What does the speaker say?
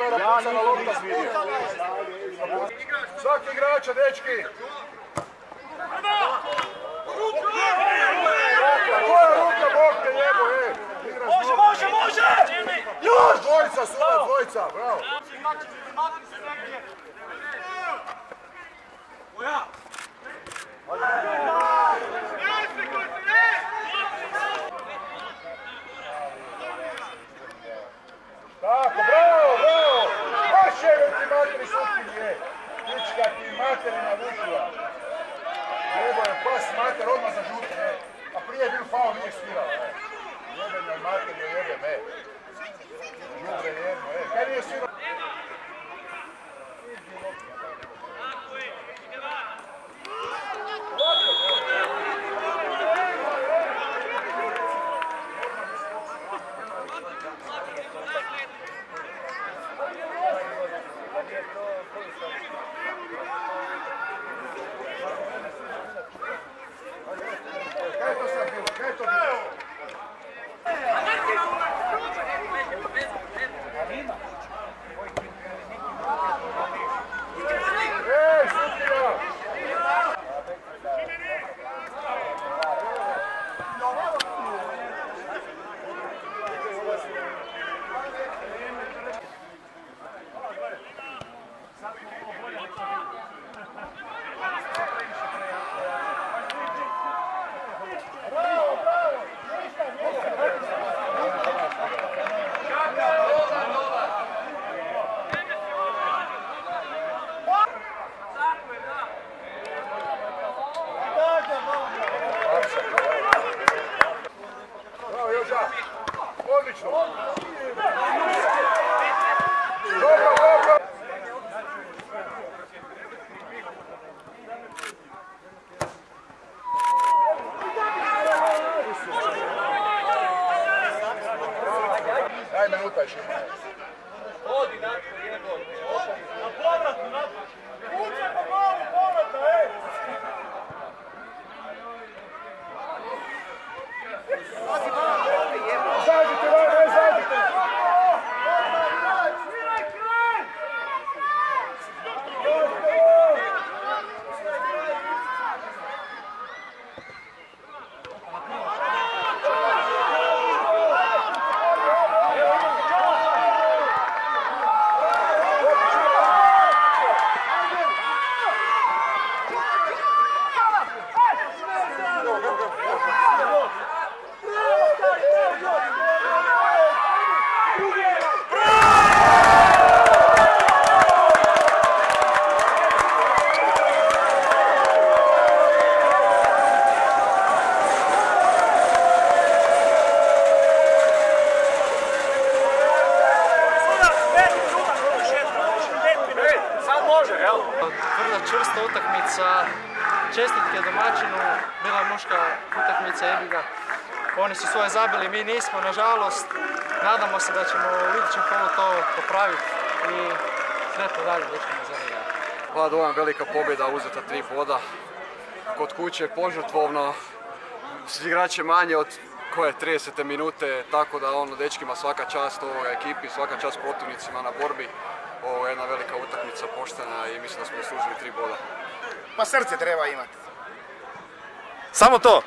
Ja nisam vidio. Svaki igrača, dečki! Koja ruka, Bog te jebo, Može! Još! Dvojica, suda, dvojica, bravo! Tako, bravo! Baš je ti materi sutkinje! Pička ti materi navučila! Jebo je pas mater odmah za žuti, a prije je bil faul, nije svirao, Jebem je mater, jebem, Žubre jedno, kaj nije svirao? Odlično! Dobro! Daj minuta još ima. Odi nakon jednog. Na povratu, napad. Uđe po glavu povrata, Zađite, zađite! Vrlo čvrsta utakmica, čestitke domaćinu, bila je muška utakmica, jebi ga. Oni su svoje zabili, mi nismo, nažalost. Nadamo se da ćemo u idućem kolu to popraviti i sretno dalje dečkima za njega. Pa dojam, velika pobjeda, uzeta 3 boda. Kod kuće požrtvovno, igrač je manje od 30. minute, tako da dečkima svaka čast ovoj ekipi, svaka čast protivnicima na borbi. Ovo je jedna velika utakmica, poštena i mislim da smo zaslužili 3 boda. Pa srce treba imati. Samo to?